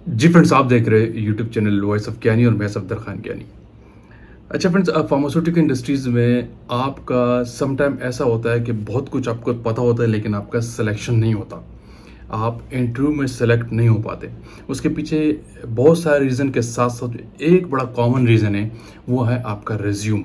जी friends, आप देख रहे हैं यूट्यूब चैनल वॉइस ऑफ ज्ञानी और मैं सफदर खान ज्ञानी। अच्छा फ्रेंड्स, फार्मास्यूटिकल इंडस्ट्रीज़ में आपका सम टाइम ऐसा होता है कि बहुत कुछ आपको पता होता है लेकिन आपका सिलेक्शन नहीं होता। आप इंटरव्यू में सेलेक्ट नहीं हो पाते। उसके पीछे बहुत सारे रीज़न के साथ-साथ एक बड़ा कॉमन रीज़न है, वो है आपका रिज़्यूम।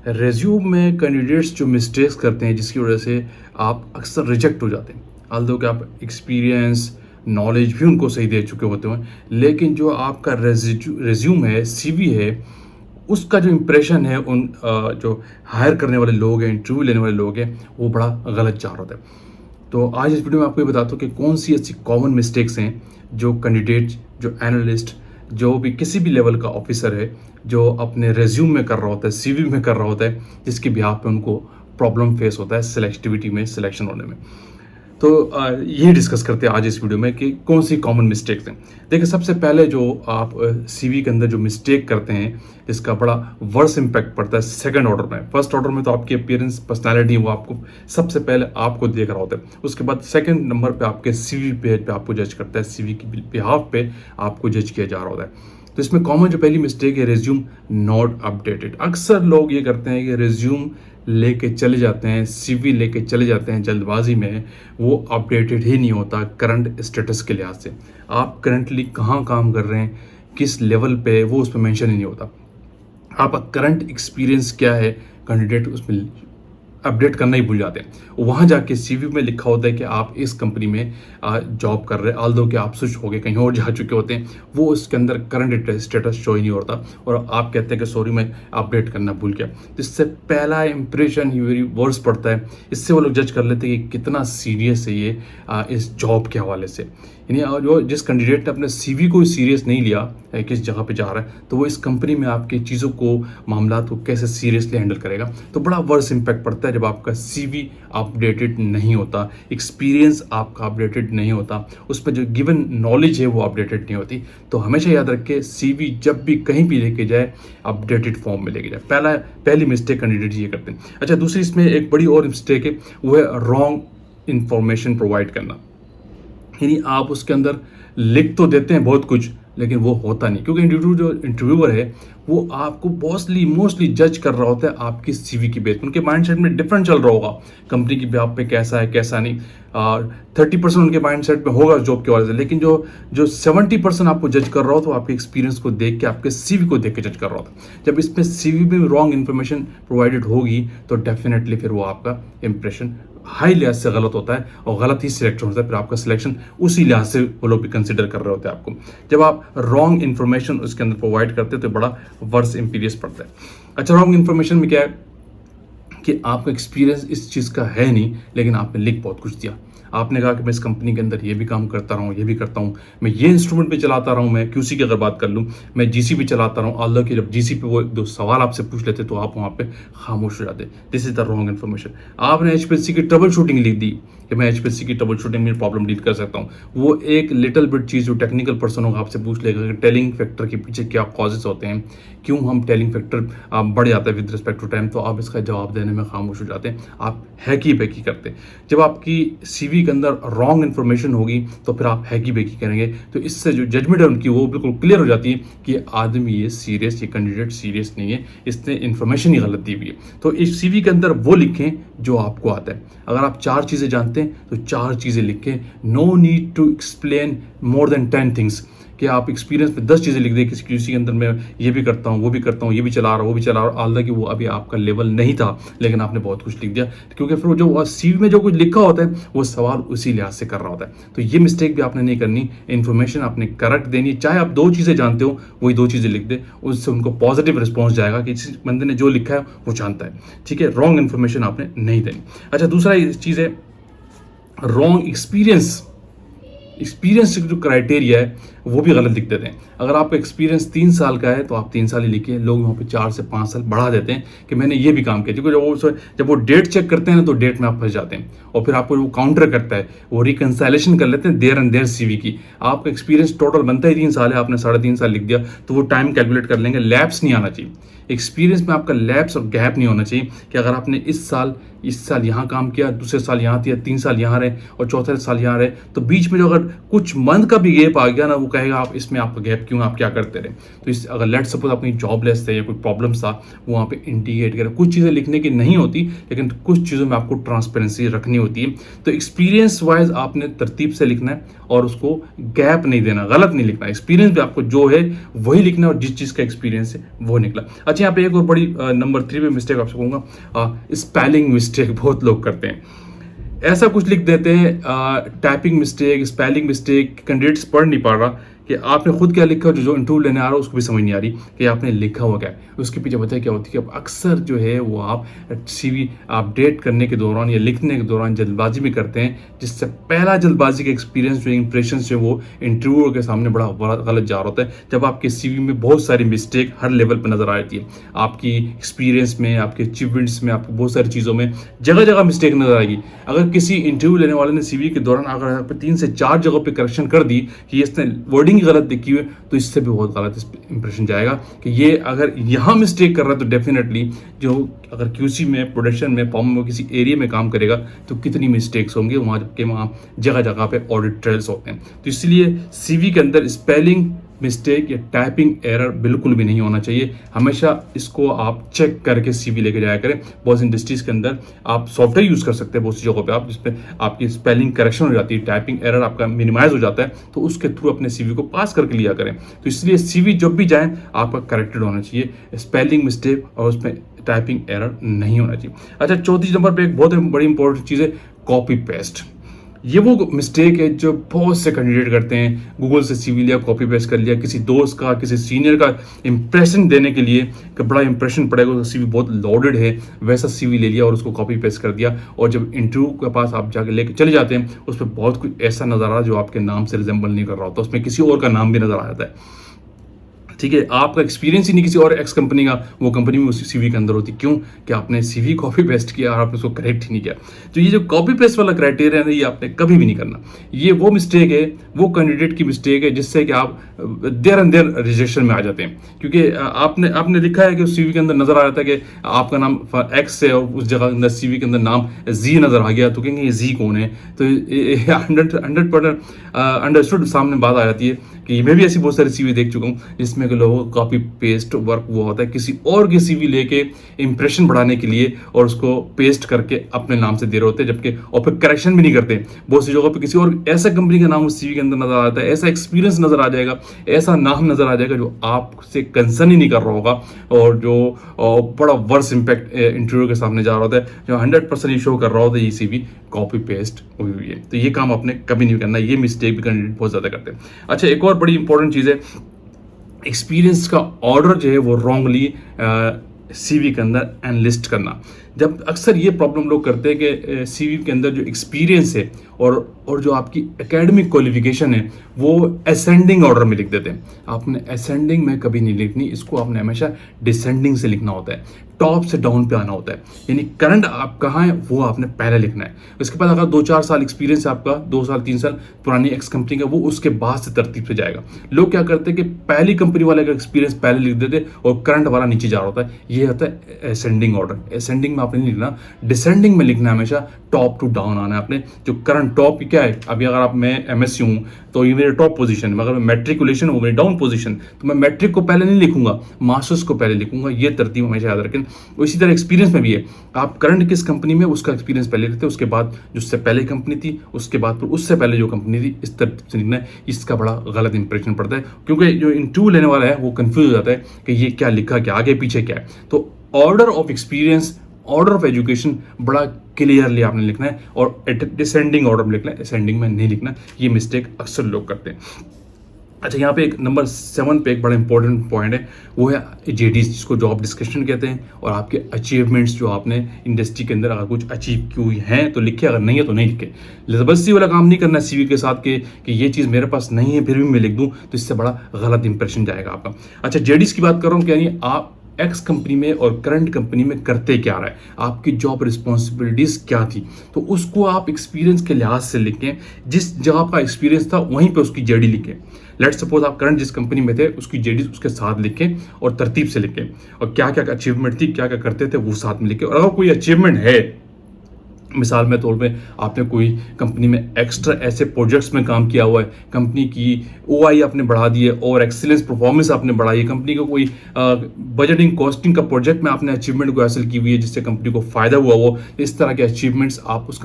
रिज़्यूम में कैंडिडेट्स जो मिस्टेक्स करते हैं जिसकी वजह से आप अक्सर रिजेक्ट हो जाते हैं। ऑल्दो कि आप एक्सपीरियंस, नॉलेज भी उनको सही दे चुके होते हैं, लेकिन जो आपका रिज़्यूम है, सीवी है, उसका जो इम्प्रेशन है जो हायर करने वाले लोग हैं, इंटरव्यू लेने वाले लोग हैं, वो बड़ा गलत जा रहा होता है। तो आज इस वीडियो में आपको ये बताता हूँ कि कौन सी ऐसी कॉमन मिस्टेक्स हैं जो कैंडिडेट, जो एनालिस्ट, जो भी किसी भी लेवल का ऑफिसर है, जो अपने रिज्यूम में कर रहा होता है, सीवी में कर रहा होता है, जिसके बिहाफ पे उनको प्रॉब्लम फेस होता है सिलेक्टिविटी में, सिलेक्शन होने में। तो ये डिस्कस करते हैं आज इस वीडियो में कि कौन सी कॉमन मिस्टेक्स हैं। देखिए, सबसे पहले जो आप सीवी के अंदर जो मिस्टेक करते हैं, जिसका बड़ा वर्स इम्पैक्ट पड़ता है सेकंड ऑर्डर में। फर्स्ट ऑर्डर में तो आपकी अपीयरेंस, पर्सनालिटी, वो आपको सबसे पहले आपको देख रहा होता है। उसके बाद सेकंड नंबर पे आपके सीवी पेज पे आपको जज करता है, सीवी की बिहाफ पे आपको जज किया जा रहा होता है। तो इसमें कॉमन जो पहली मिस्टेक है, रिज्यूम नॉट अपडेटेड। अक्सर लोग ये करते हैं कि रिज्यूम लेके चले जाते हैं, सीवी लेके चले जाते हैं जल्दबाजी में, वो अपडेटेड ही नहीं होता करंट स्टेटस के लिहाज से। आप करंटली कहाँ काम कर रहे हैं, किस लेवल पे, वो उस पर मेंशन ही नहीं होता। आपका करंट एक्सपीरियंस क्या है, कैंडिडेट उसमें अपडेट करना ही भूल जाते हैं। वहाँ जाके सीवी में लिखा होता है कि आप इस कंपनी में जॉब कर रहे हैं, ऑल्दो कि आप स्विच हो गए, कहीं और जा चुके होते हैं, वो उसके अंदर करंट स्टेटस शो ही नहीं होता और आप कहते हैं कि सॉरी मैं अपडेट करना भूल गया। तो इससे पहला इंप्रेशन ही वेरी वर्स पड़ता है। इससे वो लोग जज कर लेते हैं कि कितना सीरियस है ये इस जॉब के हवाले से। यानी जो जिस कैंडिडेट ने अपने सीवी को सीरियस नहीं लिया किस जगह पे जा रहा है, तो वो इस कंपनी में आपकी चीज़ों को, मामलात को कैसे सीरियसली हैंडल करेगा। तो बड़ा वर्स इम्पैक्ट पड़ता है जब आपका सीवी अपडेटेड नहीं होता, एक्सपीरियंस आपका अपडेटेड नहीं होता, उस पर जो गिवन नॉलेज है वो अपडेटेड नहीं होती। तो हमेशा याद रखें, सीवी जब भी कहीं भी लेके जाए, अपडेटेड फॉर्म में लेके जाए। पहली मिस्टेक कैंडिडेट ये करते हैं। अच्छा, दूसरी इसमें एक बड़ी और मिस्टेक है, वो है रॉन्ग इंफॉर्मेशन प्रोवाइड करना। यानी आप उसके अंदर लिख तो देते हैं बहुत कुछ, लेकिन वो होता नहीं, क्योंकि जो इंटरव्यूअर है वो आपको मोस्टली जज कर रहा होता है आपकी सीवी की बेस पर। उनके माइंडसेट में डिफरेंट चल रहा होगा, कंपनी की आप पे कैसा है कैसा नहीं। 30% उनके माइंडसेट में होगा जॉब के वजह से, लेकिन जो 70% आपको जज कर रहा हो, तो आपके एक्सपीरियंस को देख के, आपके सीवी को देख के जज कर रहा होता है। जब इसमें सीवी में रॉन्ग इन्फॉर्मेशन प्रोवाइडेड होगी, तो डेफिनेटली फिर वो आपका इंप्रेशन हाई लिहाज से गलत होता है और गलत ही सिलेक्ट होता है। फिर आपका सिलेक्शन उसी लिहाज से वो लोग भी कंसिडर कर रहे होते हैं आपको। जब आप रॉन्ग इन्फॉर्मेशन उसके अंदर प्रोवाइड करते हैं, तो बड़ा वर्स इंपीरियंस पड़ता है। अच्छा, रॉन्ग इन्फॉर्मेशन में क्या है कि आपका एक्सपीरियंस इस चीज़ का है नहीं, लेकिन आपने लिख बहुत कुछ दिया। आपने कहा कि मैं इस कंपनी के अंदर ये भी काम करता रहा हूँ, ये भी करता हूँ, मैं ये इंस्ट्रूमेंट भी चलाता रहा हूँ, मैं क्यूसी की अगर बात कर लूँ, मैं जीसी भी चलाता रहा हूँ। ऑल्दो कि जब जीसी पे वो दो सवाल आपसे पूछ लेते, तो आप वहाँ पे खामोश हो जाते। This is the wrong information. आपने एचपीएलसी की ट्रबल शूटिंग लिख दी कि मैं एचपीएलसी की ट्रबल शूटिंग में प्रॉब्लम डील कर सकता हूँ। वो एक लिटिल बिट चीज़ जो टेक्निकल पर्सन होगा आपसे पूछ लेगा कि टेलिंग फैक्टर के पीछे क्या कॉजेस होते हैं, क्यों हम टेलिंग फैक्टर बढ़ जाता है विद रिस्पेक्ट टू टाइम, तो आप इसका जवाब देने में खामोश हो जाते हैं, आप हैकी बैकी करते। जब आपकी सीवी के अंदर रॉन्ग इन्फॉर्मेशन होगी, तो फिर आप हैकी बैकी करेंगे, तो इससे जो जजमेंट है उनकी, वो बिल्कुल क्लियर हो जाती है कि आदमी ये सीरियस, ये कैंडिडेट सीरियस नहीं है, इसने इन्फॉर्मेशन ही गलत दी हुई है। तो इस सीवी के अंदर वो लिखें जो आपको आता है। अगर आप 4 चीज़ें जानते हैं, तो 4 चीज़ें लिखें। No need to explain more than 10 things, कि आप एक्सपीरियंस में 10 चीज़ें लिख दें किसी किसी के अंदर, मैं ये भी करता हूँ, वो भी करता हूँ, ये भी चला रहा हूँ, वो भी चला रहा हूँ। हालांकि वो अभी आपका लेवल नहीं था, लेकिन आपने बहुत कुछ लिख दिया, क्योंकि फिर जो सीवी में जो कुछ लिखा होता है, वो सवाल उसी लिहाज से कर रहा होता है। तो ये मिस्टेक भी आपने नहीं करनी। इन्फॉर्मेशन आपने करेक्ट देनी, चाहे आप 2 चीज़ें जानते हो, वही 2 चीज़ें लिख दे, उससे उनको पॉजिटिव रिस्पॉन्स जाएगा कि इस बंदे ने जो लिखा है वो जानता है। ठीक है, रॉन्ग इन्फॉर्मेशन आपने नहीं देनी। अच्छा, दूसरा चीज़ है रॉन्ग एक्सपीरियंस जो क्राइटेरिया है, वो भी गलत लिख देते हैं। अगर आपका एक्सपीरियंस 3 साल का है, तो आप 3 साल ही लिखिए। लोग वहाँ पे 4 से 5 साल बढ़ा देते हैं कि मैंने ये भी काम किया, क्योंकि जब वो डेट चेक करते हैं ना, तो डेट में आप फंस जाते हैं, और फिर आपको वो काउंटर करता है, वो रिकंसाइलेशन कर लेते हैं देयर एंड देयर सीवी की। आपका एक्सपीरियंस टोटल बनता ही 3 साल है, आपने 3.5 साल लिख दिया, तो वो टाइम कैलकुलेट कर लेंगे। लैप्स नहीं आना चाहिए एक्सपीरियंस में, आपका लैप्स और गैप नहीं होना चाहिए कि अगर आपने इस साल यहाँ काम किया, दूसरे साल यहाँ किया, 3 साल यहाँ रहे और चौथे साल यहाँ रहे, तो बीच में जो अगर कुछ मंथ का भी गैप आ गया ना, वो कहेगा आप इसमें आपका गैप क्यों, आप क्या करते रहे। तो इस अगर लेट सपोज अपनी जॉबलेस थे या कोई प्रॉब्लम्स था, वो वहाँ पे इंडिकेट करें। कुछ चीज़ें लिखने की नहीं होती, लेकिन कुछ चीज़ों में आपको ट्रांसपेरेंसी रखनी होती है। तो एक्सपीरियंस वाइज आपने तरतीब से लिखना है और उसको गैप नहीं देना, गलत नहीं लिखना। एक्सपीरियंस भी आपको जो है वही लिखना है और जिस चीज़ का एक्सपीरियंस है वो निकला। अच्छा, यहाँ पे एक और बड़ी नंबर 3 पे मिस्टेक आपसे कहूँगा, स्पेलिंग मिस्टेक बहुत लोग करते हैं। ऐसा कुछ लिख देते हैं, typing mistake, spelling mistake, candidates पढ़ नहीं पा रहा कि आपने खुद क्या लिखा, जो इंटरव्यू लेने आ रहा है उसको भी समझ नहीं आ रही कि आपने लिखा हुआ क्या है। उसके पीछे वजह क्या होती है कि अब अक्सर जो है वो आप सीवी अपडेट करने के दौरान या लिखने के दौरान जल्दबाजी में करते हैं, जिससे पहला जल्दबाजी का एक्सपीरियंस जो इंप्रेशन जो वो इंटरव्यू के सामने बड़ा गलत जा रहा होता है। जब आपके सीवी में बहुत सारी मिस्टेक हर लेवल पर नजर आ जाती है, आपकी एक्सपीरियंस में, आपके अचीवमेंट्स में, आपको बहुत सारी चीज़ों में जगह जगह मिस्टेक नजर आएगी। अगर किसी इंटरव्यू लेने वाले ने सीवी के दौरान अगर आप 3 से 4 जगह पे करेक्शन कर दी कि इसने वर्डिंग गलत लिखी हुई है, तो इससे भी बहुत गलत इंप्रेशन जाएगा कि ये अगर यहाँ मिस्टेक कर रहा है तो डेफिनेटली जो अगर क्यूसी में, प्रोडक्शन में, फॉर्म में, किसी एरिया में काम करेगा तो कितनी मिस्टेक्स होंगे वहाँ, जबकि वहाँ जगह जगह पे ऑडिट ट्रेल्स होते हैं। तो इसलिए सीवी के अंदर स्पेलिंग मिस्टेक या टाइपिंग एरर बिल्कुल भी नहीं होना चाहिए। हमेशा इसको आप चेक करके सीवी लेके जाया करें। बहुत इंडस्ट्रीज के अंदर आप सॉफ्टवेयर यूज़ कर सकते हैं बहुत सी जगहों पे आप, जिसपे आपकी स्पेलिंग करेक्शन हो जाती है, टाइपिंग एरर आपका मिनिमाइज हो जाता है, तो उसके थ्रू अपने सीवी को पास करके लिया करें। तो इसलिए सीवी जब भी जाए आपका करेक्टेड होना चाहिए, स्पेलिंग मिस्टेक और उसमें टाइपिंग एरर नहीं होना चाहिए। अच्छा, चौथी नंबर पर एक बहुत बड़ी इंपॉर्टेंट चीज़ है कॉपी पेस्ट। ये वो मिस्टेक है जो बहुत से कैंडिडेट करते हैं। गूगल से सीवी लिया, कॉपी पेस्ट कर लिया, किसी दोस्त का, किसी सीनियर का इंप्रेशन देने के लिए कि बड़ा इंप्रेशन पड़ेगा, तो सीवी बहुत लोडेड है, वैसा सीवी ले लिया और उसको कॉपी पेस्ट कर दिया। और जब इंटरव्यू के पास आप जाके लेके चले जाते हैं, उस पर बहुत कुछ ऐसा नज़र आ रहा जो आपके नाम से रिजेंबल नहीं कर रहा होता, उसमें किसी और का नाम भी नज़र आ जाता है। ठीक है, आपका एक्सपीरियंस ही नहीं किसी और एक्स कंपनी का वो कंपनी में उसी सीवी के अंदर होती। क्यों? कि आपने सीवी कॉपी पेस्ट किया और आपने उसको करेक्ट ही नहीं किया। तो ये जो कॉपी पेस्ट वाला क्राइटेरिया है, ये आपने कभी भी नहीं करना। ये वो मिस्टेक है, वो कैंडिडेट की मिस्टेक है, जिससे कि आप देर एंड देर रिजेक्शन में आ जाते हैं। क्योंकि आपने लिखा है कि उस सीवी के अंदर नजर आ जाता है कि आपका नाम एक्स है और उस जगह के अंदर सीवी के अंदर नाम जी नजर आ गया, तो कहेंगे ये जी कौन है। तो 100% अंडरस्टूड सामने बात आ जाती है कि मैं भी ऐसी बहुत सारी सीवी देख चुका हूँ जिसमें कि लोगों का कॉपी पेस्ट वर्क वो होता है किसी और की सीवी लेके इंप्रेशन बढ़ाने के लिए और उसको पेस्ट करके अपने नाम से दे रहे होते हैं, जबकि और फिर करेक्शन भी नहीं करते। बहुत सी जगहों पे किसी और ऐसा कंपनी का नाम उस सीवी के अंदर नजर आता है, ऐसा एक्सपीरियंस नजर आ जाएगा, ऐसा नाम नजर आ जाएगा जो आपसे कंसर्न ही नहीं कर रहा होगा और जो बड़ा वर्स इंपैक्ट इंटरव्यू के सामने जा रहा होता है, जो 100% शो कर रहा होता है ये सीवी कॉपी पेस्ट हुई हुई है। तो ये काम आपने कभी नहीं करना, ये मिस्टेक भी कैंडिडेट बहुत ज्यादा करते हैं। अच्छा, एक और बड़ी इंपॉर्टेंट चीज़ है, एक्सपीरियंस का ऑर्डर जो है वो रॉन्गली सीवी के अंदर एनलिस्ट करना। जब अक्सर ये प्रॉब्लम लोग करते हैं कि सीवी के अंदर जो एक्सपीरियंस है और जो आपकी एकेडमिक क्वालिफिकेशन है वो असेंडिंग ऑर्डर में लिख देते हैं। आपने असेंडिंग में कभी नहीं लिखनी, इसको आपने हमेशा डिसेंडिंग से लिखना होता है, टॉप से डाउन पे आना होता है। यानी करंट आप कहाँ है वो आपने पहले लिखना है। उसके बाद अगर 2-4 साल एक्सपीरियंस है आपका, 2 साल 3 साल पुरानी एक्स कंपनी का, वो उसके बाद से तरतीब से जाएगा। लोग क्या करते हैं कि पहली कंपनी वाले का एक्सपीरियंस पहले लिख देते और करंट वाला नीचे जा रहा होता है। ये होता है असेंडिंग ऑर्डर। असेंडिंग में आपने नहीं लिखना, डिसेंडिंग में लिखना, हमेशा टॉप टू डाउन आना है। आपने जो करंट टॉप क्या है, अभी अगर आप मैं एमएससी हूँ तो ये मेरे टॉप पोजीशन, अगर मैं मैट्रिकुलेशन हूँ मेरी डाउन पोजीशन, तो मैं मैट्रिक को पहले नहीं लिखूंगा, मास्टर्स को पहले लिखूंगा। ये तरतीब हमेशा याद रखें। इसी तरह एक्सपीरियंस में भी है, आप करंट किस कंपनी में उसका एक्सपीरियंस पहले लिखते हैं, उसके बाद जो उससे पहले कंपनी थी, उसके बाद फिर उससे पहले जो कंपनी थी, इस तरह से लिखना है। इसका बड़ा गलत इंप्रेशन पड़ता है, क्योंकि जो इंटरव्यू लेने वाला है वो कंफ्यूज हो जाता है कि ये क्या लिखा, क्या आगे पीछे क्या है। तो order of experience, order of education बड़ा क्लियरली आपने लिखना है और डिसेंडिंग ऑर्डर में लिखना है, असेंडिंग में नहीं लिखना। ये मिस्टेक अक्सर लोग करते हैं। अच्छा, यहाँ पे एक नंबर 7 पे एक बड़ा इंपॉर्टेंट पॉइंट है, वो है जेडीज, जिसको जॉब डिस्कशन कहते हैं, और आपके अचीवमेंट्स जो आपने इंडस्ट्री के अंदर अगर कुछ अचीव किए हैं तो लिखे, अगर नहीं है तो नहीं लिखे। जबरदस्ती वाला काम नहीं करना सीवी के साथ कि ये चीज़ मेरे पास नहीं है फिर भी मैं लिख दूँ, तो इससे बड़ा गलत इंप्रेशन जाएगा आपका। अच्छा, जेडीज की बात कर रहा हूँ, यानी आप एक्स कंपनी में और करंट कंपनी में करते क्या रहा है, आपकी जॉब रिस्पॉन्सिबिलिटीज क्या थी, तो उसको आप एक्सपीरियंस के लिहाज से लिखें। जिस जगह का एक्सपीरियंस था वहीं पे उसकी जेडी लिखें। लेट सपोज आप करंट जिस कंपनी में थे उसकी जेडी उसके साथ लिखें और तरतीब से लिखें, और क्या क्या अचीवमेंट थी, क्या क्या करते थे वो साथ में लिखें। और अगर कोई अचीवमेंट है मिसाल में तौर पे आपने कोई कंपनी में एक्स्ट्रा ऐसे प्रोजेक्ट्स में काम किया हुआ है, कंपनी की ओआई आपने बढ़ा दी है और एक्सीलेंस परफॉर्मेंस आपने बढ़ाई है, कंपनी का कोई बजटिंग कॉस्टिंग का प्रोजेक्ट में आपने अचीवमेंट को हासिल की हुई है जिससे कंपनी को फायदा हुआ हो, इस तरह के अचीवमेंट्स आप उस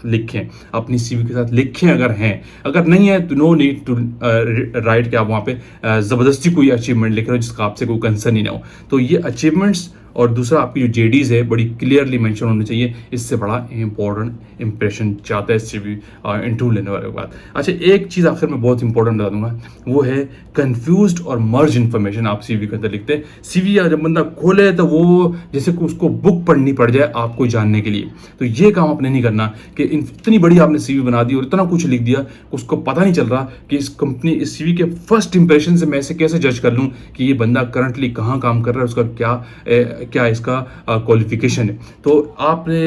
लिखें, अपनी सीवी के साथ लिखें अगर हैं। अगर नहीं है तो नो नीड टू राइट कि आप वहाँ पे ज़बरदस्ती कोई अचीवमेंट लिख रहे हो जिसका आपसे कोई कंसर्न ही ना हो। तो ये अचीवमेंट्स और दूसरा आपकी जो जेडीज है बड़ी क्लियरली मेंशन होनी चाहिए, इससे बड़ा इंपॉर्टेंट इंप्रेशन चाहता है सीवी इंटरव्यू लेने वाले के बाद। अच्छा, एक चीज़ आखिर में बहुत इंपॉर्टेंट बता दूंगा, वो है कंफ्यूज्ड और मर्ज इन्फॉर्मेशन आप सीवी के अंदर लिखते हैं। सीवी जब बंदा खोले तो वो जैसे कि उसको बुक पढ़नी पड़ जाए आपको जानने के लिए। तो ये काम आपने नहीं करना कि इतनी बड़ी आपने सीवी बना दी और इतना कुछ लिख दिया, उसको पता नहीं चल रहा कि इस सीवी के फर्स्ट इंप्रेशन से मैं इसे कैसे जज कर लूँ कि ये बंदा करंटली कहाँ काम कर रहा है, उसका क्या इसका क्वालिफिकेशन है। तो आपने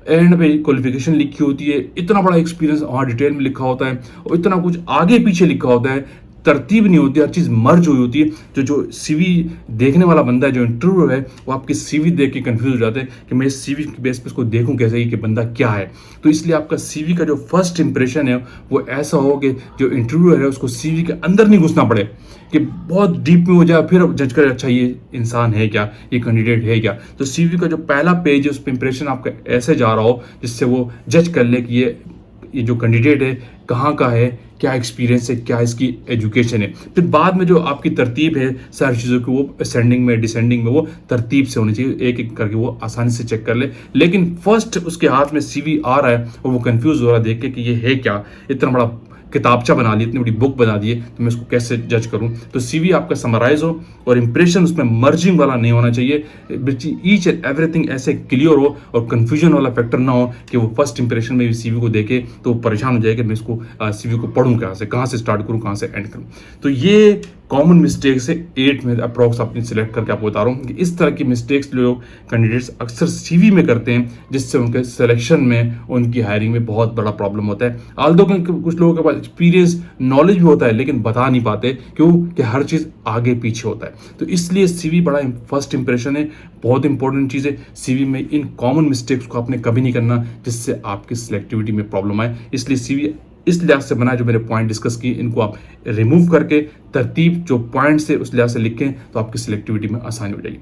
एंड पे क्वालिफिकेशन लिखी होती है, इतना बड़ा एक्सपीरियंस वहाँ डिटेल में लिखा होता है और इतना कुछ आगे पीछे लिखा होता है, तरतीब नहीं होती, हर चीज़ मर्ज हुई होती है। जो सीवी देखने वाला बंदा है, जो इंटरव्यू है, वो आपकी सीवी देख के कंफ्यूज हो जाते हैं कि मैं इस सीवी के बेस पे इसको देखूं कैसे कि बंदा क्या है। तो इसलिए आपका सीवी का जो फर्स्ट इंप्रेशन है वो ऐसा हो कि जो इंटरव्यू है उसको सीवी के अंदर नहीं घुसना पड़े, कि बहुत डीप में हो जाए फिर जज करे अच्छा ये इंसान है क्या, ये कैंडिडेट है क्या। तो सीवी का जो पहला पेज है उस पर इंप्रेशन आपका ऐसे जा रहा हो जिससे वो जज कर ले कि ये जो कैंडिडेट है कहाँ का है, क्या एक्सपीरियंस है, क्या इसकी एजुकेशन है। फिर बाद में जो आपकी तरतीब है सारी चीज़ों की वो असेंडिंग में डिसेंडिंग में वो तरतीब से होनी चाहिए, एक एक करके वो आसानी से चेक कर ले। लेकिन फर्स्ट उसके हाथ में सीवी आ रहा है और वो कंफ्यूज हो रहा है देख के कि ये है क्या, इतना बड़ा किताबचा बना ली, इतनी बड़ी बुक बना दी है, तो मैं इसको कैसे जज करूं। तो सीवी आपका समराइज हो और इंप्रेशन उसमें मर्जिंग वाला नहीं होना चाहिए, ईच एंड एवरीथिंग ऐसे क्लियर हो और कंफ्यूजन वाला फैक्टर ना हो कि वो फर्स्ट इंप्रेशन में भी सीवी को देखे तो वो परेशान हो जाए कि मैं इसको सीवी को पढ़ूं कहाँ से स्टार्ट करूं, कहाँ से एंड करूं। तो ये कॉमन मिस्टेक्स है 8 में अप्रॉक्स अपनी सिलेक्ट करके आपको बता रहा हूँ कि इस तरह की मिस्टेक्स लोग कैंडिडेट्स अक्सर सीवी में करते हैं जिससे उनके सिलेक्शन में, उनकी हायरिंग में बहुत बड़ा प्रॉब्लम होता है। आल्दो कुछ लोगों के पास एक्सपीरियंस नॉलेज भी होता है लेकिन बता नहीं पाते, क्यों कि हर चीज़ आगे पीछे होता है। तो इसलिए सीवी बड़ा फर्स्ट इंप्रेशन है, बहुत इंपॉर्टेंट चीज़ है। सीवी में इन कॉमन मिस्टेक्स को आपने कभी नहीं करना जिससे आपकी सिलेक्टिविटी में प्रॉब्लम आए। इसलिए सीवी इस लिहाज से बना, जो मैंने पॉइंट डिस्कस किए इनको आप रिमूव करके तरतीब जो पॉइंट्स है उस लिहाज से लिखें तो आपकी सिलेक्टिविटी में आसानी हो जाएगी।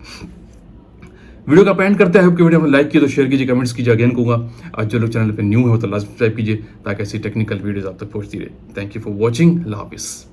वीडियो का एंड करते हैं। आपकी वीडियो में लाइक किया तो शेयर कीजिए, कमेंट्स कीजिए। अगेन कहूँगा आज जो लोग चैनल पे न्यू है तो लाइक सब्सक्राइब कीजिए ताकि ऐसी टेक्निकल वीडियोस आप तक पहुंचती रहे। Thank you for watching. अल्लाह हाफिज़।